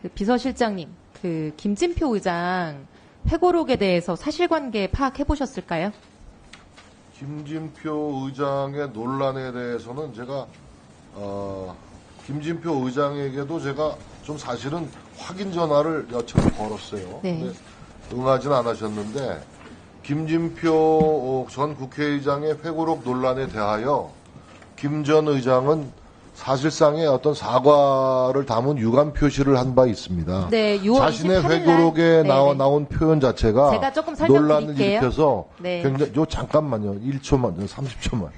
그 비서실장님, 그 김진표 의장 회고록에 대해서 사실관계 파악해 보셨을까요? 김진표 의장의 논란에 대해서는 제가 김진표 의장에게도 제가 좀 사실은 확인 전화를 몇 차례 걸었어요. 네. 근데 응하진 않으셨는데 김진표 전 국회의장의 회고록 논란에 대하여 김 전 의장은 사실상의 어떤 사과를 담은 유감 표시를 한 바 있습니다. 네, 6월 자신의 28일 날 회고록에 네. 나온 표현 자체가 제가 조금 논란을 설명드릴게요. 일으켜서 네. 굉장히 잠깐만요. 1초만, 30초만.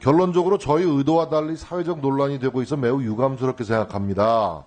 결론적으로 저희 의도와 달리 사회적 논란이 되고 있어 매우 유감스럽게 생각합니다.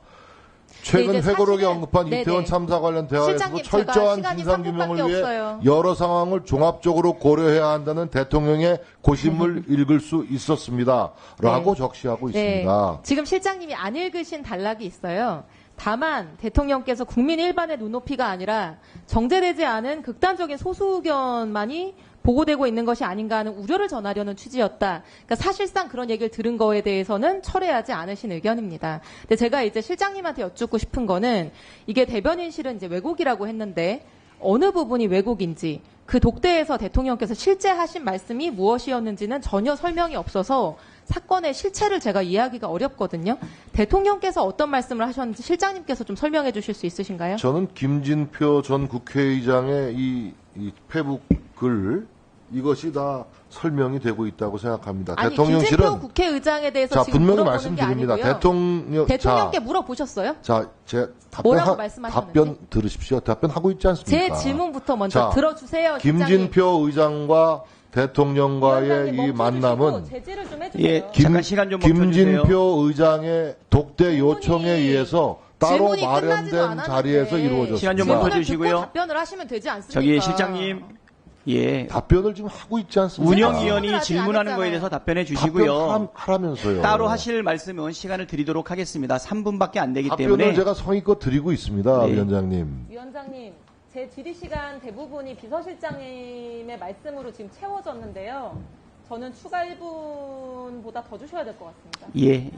최근 네, 이제 회고록에 사실은- 언급한 네네. 이태원 참사 관련 대화에서도 실장님, 제가 철저한 시간이 진상규명을 3분밖에 위해 없어요. 여러 상황을 종합적으로 고려해야 한다는 대통령의 고심을 읽을 수 있었습니다. 라고 네. 적시하고 네. 있습니다. 지금 실장님이 안 읽으신 단락이 있어요. 다만 대통령께서 국민 일반의 눈높이가 아니라 정제되지 않은 극단적인 소수 의견만이 보고되고 있는 것이 아닌가 하는 우려를 전하려는 취지였다. 그러니까 사실상 그런 얘기를 들은 거에 대해서는 철회하지 않으신 의견입니다. 근데 제가 이제 실장님한테 여쭙고 싶은 거는 이게 대변인실은 이제 왜곡이라고 했는데 어느 부분이 왜곡인지 그 독대에서 대통령께서 실제 하신 말씀이 무엇이었는지는 전혀 설명이 없어서 사건의 실체를 제가 이해하기가 어렵거든요. 대통령께서 어떤 말씀을 하셨는지 실장님께서 좀 설명해 주실 수 있으신가요? 저는 김진표 전 국회의장의 이 페북 글 이것이 다 설명이 되고 있다고 생각합니다. 아니, 대통령실은 김진표 국회의장에 대해서 자 지금 분명히 물어보는 게 말씀드립니다. 아니고요. 대통령께 자, 물어보셨어요? 제 뭐라고 말씀하셨는지? 답변 들으십시오. 답변하고 있지 않습니까? 제 질문부터 먼저 자, 들어주세요. 실장님. 김진표 의장과 대통령과의 위원장님 이 멈춰주시고 만남은 제지를 좀 해주세요. 예, 잠깐 시간 좀 멈춰주세요. 김진표 의장의 독대 요청에 의해서 따로 질문이 끝나지도 마련된 않았는데 자리에서 이루어졌습니다. 시간 좀 질문을 멈춰주시고요. 듣고 답변을 하시면 되지 않습니까? 저기 실장님, 예, 답변을 지금 하고 있지 않습니까? 운영위원이 아직 질문하는 안 거에 했잖아요. 대해서 답변해 주시고요. 답변하라면서요. 따로 하실 말씀은 시간을 드리도록 하겠습니다. 3분밖에 안 되기 답변을 때문에 제가 성의껏 드리고 있습니다, 네. 위원장님. 위원장님, 제 질의 시간 대부분이 비서실장님의 말씀으로 지금 채워졌는데요. 저는 추가 1분보다 더 주셔야 될 것 같습니다. 예,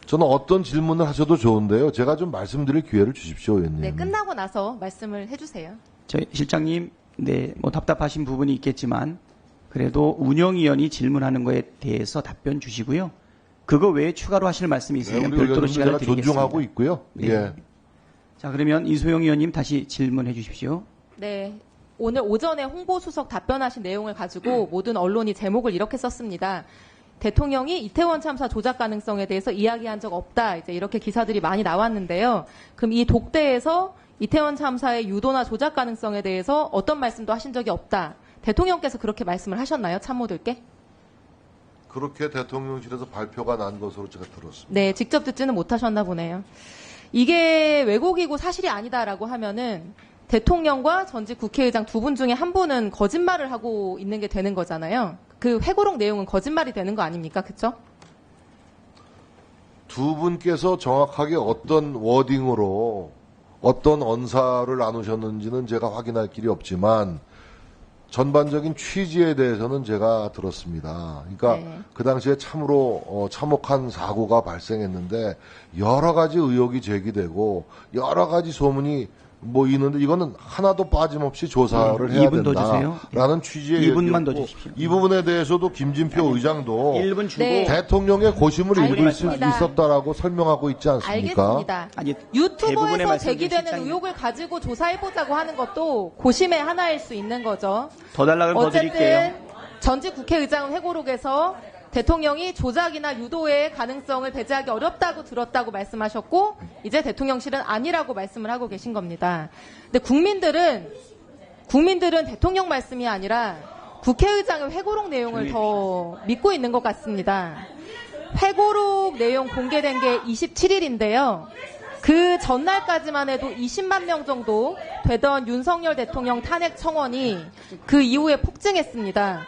저는 어떤 질문을 하셔도 좋은데요. 제가 좀 말씀드릴 기회를 주십시오, 의원님. 네, 끝나고 나서 말씀을 해주세요. 저희 실장님, 네, 뭐 답답하신 부분이 있겠지만 그래도 운영위원이 질문하는 거에 대해서 답변 주시고요. 그거 외에 추가로 하실 말씀이 네, 있으면 우리 별도로 의원님 시간을 제가 드리겠습니다. 존중하고 있고요. 네. 예. 자, 그러면 이소영 의원님 다시 질문해 주십시오. 네. 오늘 오전에 홍보수석 답변하신 내용을 가지고 모든 언론이 제목을 이렇게 썼습니다. 대통령이 이태원 참사 조작 가능성에 대해서 이야기한 적 없다. 이제 이렇게 기사들이 많이 나왔는데요. 그럼 이 독대에서 이태원 참사의 유도나 조작 가능성에 대해서 어떤 말씀도 하신 적이 없다. 대통령께서 그렇게 말씀을 하셨나요? 참모들께? 그렇게 대통령실에서 발표가 난 것으로 제가 들었습니다. 네, 직접 듣지는 못하셨나 보네요. 이게 왜곡이고 사실이 아니다라고 하면은 대통령과 전직 국회의장 두 분 중에 한 분은 거짓말을 하고 있는 게 되는 거잖아요. 그 회고록 내용은 거짓말이 되는 거 아닙니까? 그렇죠? 두 분께서 정확하게 어떤 워딩으로 어떤 언사를 나누셨는지는 제가 확인할 길이 없지만 전반적인 취지에 대해서는 제가 들었습니다. 그러니까 네. 그 당시에 참으로 참혹한 사고가 발생했는데 여러 가지 의혹이 제기되고 여러 가지 소문이 뭐 있는데 이거는 하나도 빠짐없이 조사를 네, 해야 2분 더 주세요. 된다라는 취지의 2분만 더 얘기였고 주십시오. 이 부분에 대해서도 김진표 의장도 1분 주고 네. 대통령의 고심을 읽을 수 알겠습니다. 있었다라고 설명하고 있지 않습니까? 알겠습니다. 아니, 대부분의 유튜버에서 말씀 중에 제기되는 실장님. 의혹을 가지고 조사해보자고 하는 것도 고심의 하나일 수 있는 거죠. 더 달라고 더 드릴게요. 어쨌든 전직 국회의장 회고록에서 대통령이 조작이나 유도의 가능성을 배제하기 어렵다고 들었다고 말씀하셨고 이제 대통령실은 아니라고 말씀을 하고 계신 겁니다. 근데 국민들은 대통령 말씀이 아니라 국회의장의 회고록 내용을 더 믿고 있는 것 같습니다. 회고록 내용 공개된 게 27일인데요. 그 전날까지만 해도 20만 명 정도 되던 윤석열 대통령 탄핵 청원이 그 이후에 폭증했습니다.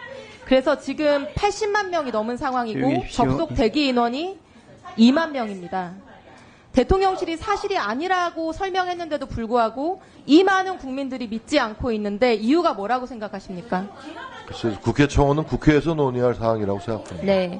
그래서 지금 80만 명이 넘은 상황이고 조용히 해주십시오. 접속 대기 인원이 2만 명입니다. 대통령실이 사실이 아니라고 설명했는데도 불구하고 이 많은 국민들이 믿지 않고 있는데 이유가 뭐라고 생각하십니까? 글쎄요, 국회 청원은 국회에서 논의할 사항이라고 생각합니다. 네.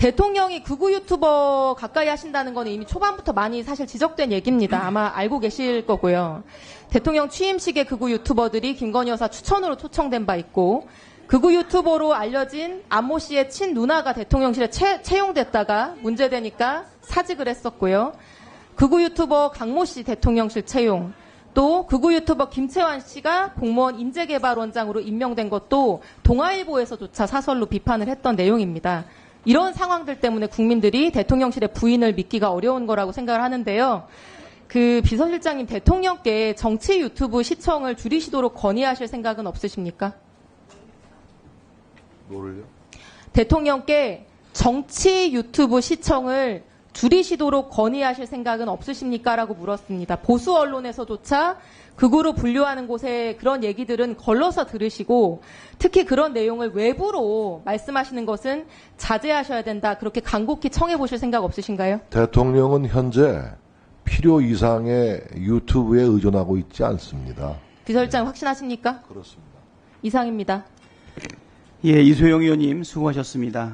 대통령이 극우 유튜버 가까이 하신다는 건 이미 초반부터 많이 사실 지적된 얘기입니다. 아마 알고 계실 거고요. 대통령 취임식에 극우 유튜버들이 김건희 여사 추천으로 초청된 바 있고, 극우 유튜버로 알려진 안모 씨의 친 누나가 대통령실에 채용됐다가 문제되니까 사직을 했었고요. 극우 유튜버 강모 씨 대통령실 채용, 또 극우 유튜버 김채환 씨가 공무원 인재개발원장으로 임명된 것도 동아일보에서조차 사설로 비판을 했던 내용입니다. 이런 상황들 때문에 국민들이 대통령실의 부인을 믿기가 어려운 거라고 생각을 하는데요. 그 비서실장님, 대통령께 정치 유튜브 시청을 줄이시도록 건의하실 생각은 없으십니까? 뭐를요? 대통령께 정치 유튜브 시청을 줄이시도록 건의하실 생각은 없으십니까? 라고 물었습니다. 보수 언론에서조차 극우로 분류하는 곳에 그런 얘기들은 걸러서 들으시고, 특히 그런 내용을 외부로 말씀하시는 것은 자제하셔야 된다, 그렇게 간곡히 청해 보실 생각 없으신가요? 대통령은 현재 필요 이상의 유튜브에 의존하고 있지 않습니다. 비서실장 확신하십니까? 그렇습니다. 이상입니다. 예, 이소영 의원님 수고하셨습니다.